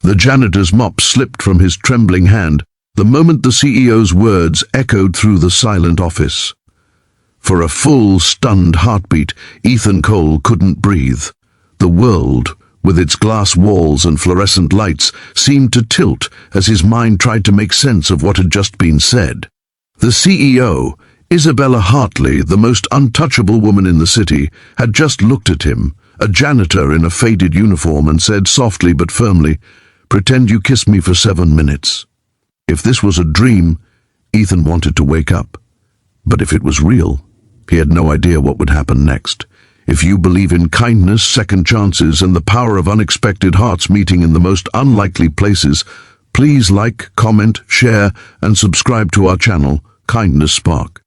The janitor's mop slipped from his trembling hand the moment the CEO's words echoed through the silent office. For a full, stunned heartbeat, Ethan Cole couldn't breathe. The world, with its glass walls and fluorescent lights, seemed to tilt as his mind tried to make sense of what had just been said. The CEO, Isabella Hartley, the most untouchable woman in the city, had just looked at him, a janitor in a faded uniform, and said softly but firmly, "Pretend you kissed me for 7 minutes." If this was a dream, Ethan wanted to wake up. But if it was real, he had no idea what would happen next. If you believe in kindness, second chances, and the power of unexpected hearts meeting in the most unlikely places, please like, comment, share, and subscribe to our channel, Kindness Spark.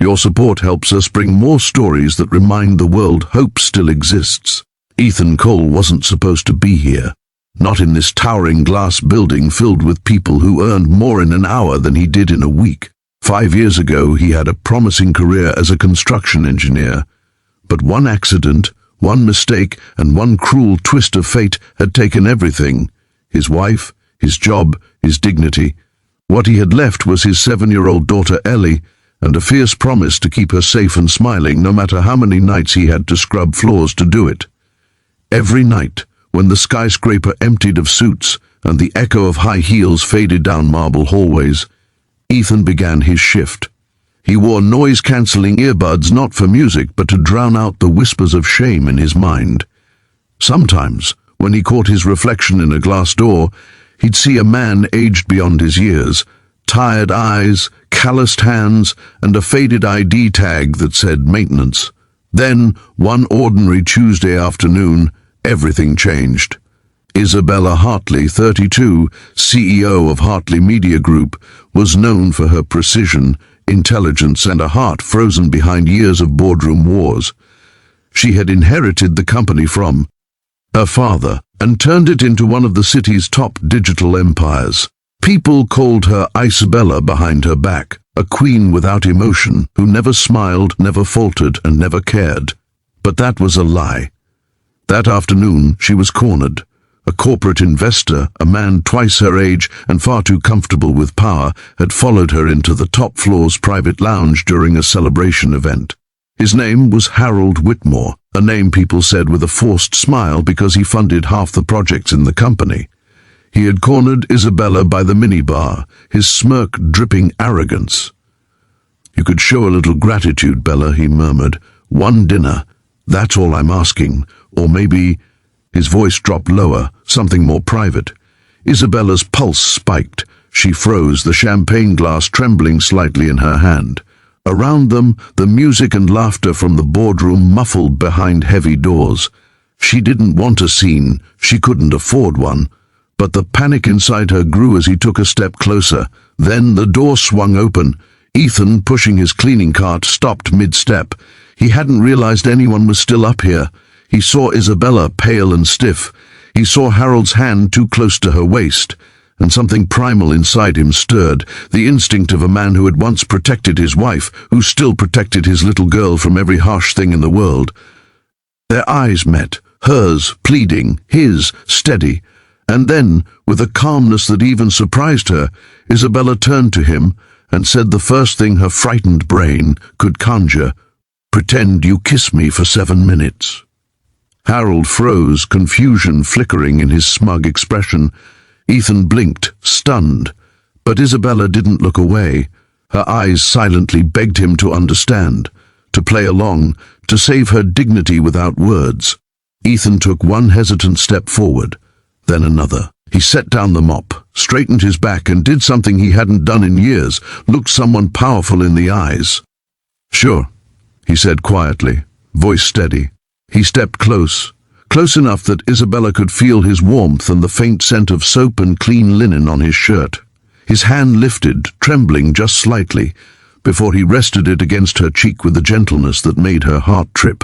Your support helps us bring more stories that remind the world hope still exists. Ethan Cole wasn't supposed to be here. Not in this towering glass building filled with people who earned more in an hour than he did in a week. 5 years ago, he had a promising career as a construction engineer. But one accident, one mistake, and one cruel twist of fate had taken everything. His wife, his job, his dignity. What he had left was his 7-year-old daughter Ellie, and a fierce promise to keep her safe and smiling no matter how many nights he had to scrub floors to do it. Every night, when the skyscraper emptied of suits and the echo of high heels faded down marble hallways, Ethan began his shift. He wore noise-canceling earbuds not for music but to drown out the whispers of shame in his mind. Sometimes, when he caught his reflection in a glass door, he'd see a man aged beyond his years, tired eyes, calloused hands, and a faded ID tag that said maintenance. Then, one ordinary Tuesday afternoon, everything changed. Isabella Hartley, 32, CEO of Hartley Media Group, was known for her precision, intelligence, and a heart frozen behind years of boardroom wars. She had inherited the company from her father and turned it into one of the city's top digital empires. People called her Isabella behind her back, a queen without emotion who never smiled, never faltered, and never cared. But that was a lie. That afternoon, she was cornered. A corporate investor, a man twice her age and far too comfortable with power, had followed her into the top floor's private lounge during a celebration event. His name was Harold Whitmore, a name people said with a forced smile because he funded half the projects in the company. He had cornered Isabella by the minibar, his smirk dripping arrogance. "You could show a little gratitude, Bella," he murmured. "One dinner. That's all I'm asking. Or maybe..." His voice dropped lower, something more private. Isabella's pulse spiked. She froze, the champagne glass trembling slightly in her hand. Around them, the music and laughter from the boardroom muffled behind heavy doors. She didn't want a scene. She couldn't afford one. But the panic inside her grew as he took a step closer. Then the door swung open. Ethan, pushing his cleaning cart, stopped mid-step. He hadn't realized anyone was still up here. He saw Isabella, pale and stiff. He saw Harold's hand too close to her waist, and something primal inside him stirred, the instinct of a man who had once protected his wife, who still protected his little girl from every harsh thing in the world. Their eyes met, hers pleading, his steady. And then, with a calmness that even surprised her, Isabella turned to him and said the first thing her frightened brain could conjure, "Pretend you kiss me for 7 minutes." Harold froze, confusion flickering in his smug expression. Ethan blinked, stunned, but Isabella didn't look away. Her eyes silently begged him to understand, to play along, to save her dignity without words. Ethan took one hesitant step forward, then another. He set down the mop, straightened his back, and did something he hadn't done in years, looked someone powerful in the eyes. "Sure," he said quietly, voice steady. He stepped close enough that Isabella could feel his warmth and the faint scent of soap and clean linen on his shirt. His hand lifted, trembling just slightly, before he rested it against her cheek with a gentleness that made her heart trip.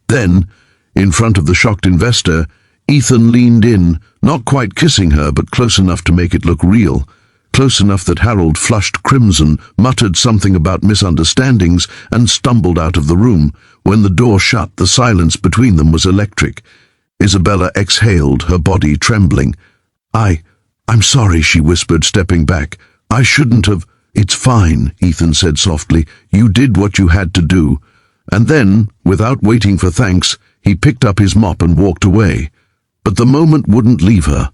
Then, in front of the shocked investor, Ethan leaned in, not quite kissing her, but close enough to make it look real. Close enough that Harold flushed crimson, muttered something about misunderstandings, and stumbled out of the room. When the door shut, the silence between them was electric. Isabella exhaled, her body trembling. I'm sorry, she whispered, stepping back. I shouldn't have. It's fine, Ethan said softly. You did what you had to do. And then, without waiting for thanks, he picked up his mop and walked away. But the moment wouldn't leave her.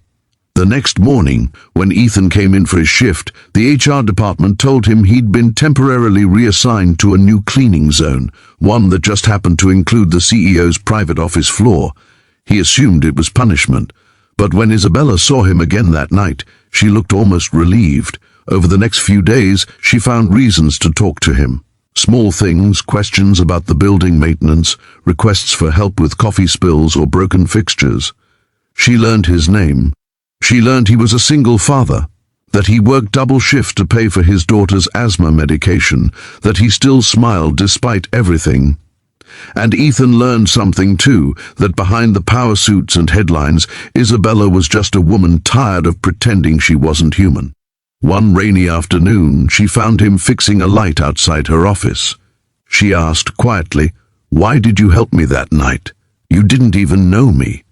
The next morning, when Ethan came in for his shift, the HR department told him he'd been temporarily reassigned to a new cleaning zone, one that just happened to include the CEO's private office floor. He assumed it was punishment, but when Isabella saw him again that night, she looked almost relieved. Over the next few days, she found reasons to talk to him. Small things, questions about the building maintenance, requests for help with coffee spills or broken fixtures. She learned his name. She learned he was a single father, that he worked double shift to pay for his daughter's asthma medication, that he still smiled despite everything. And Ethan learned something too, that behind the power suits and headlines, Isabella was just a woman tired of pretending she wasn't human. One rainy afternoon, she found him fixing a light outside her office. She asked quietly, "Why did you help me that night? You didn't even know me."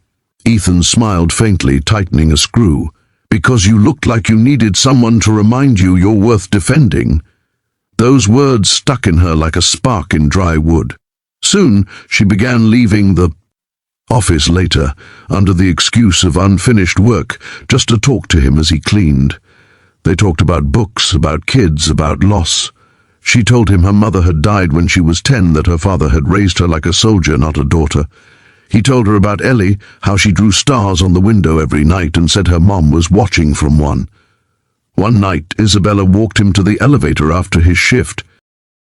Ethan smiled faintly, tightening a screw. "Because you looked like you needed someone to remind you you're worth defending." Those words stuck in her like a spark in dry wood. Soon, she began leaving the office later, under the excuse of unfinished work, just to talk to him as he cleaned. They talked about books, about kids, about loss. She told him her mother had died when she was 10, that her father had raised her like a soldier, not a daughter. He told her about Ellie, how she drew stars on the window every night and said her mom was watching from one. One night, Isabella walked him to the elevator after his shift.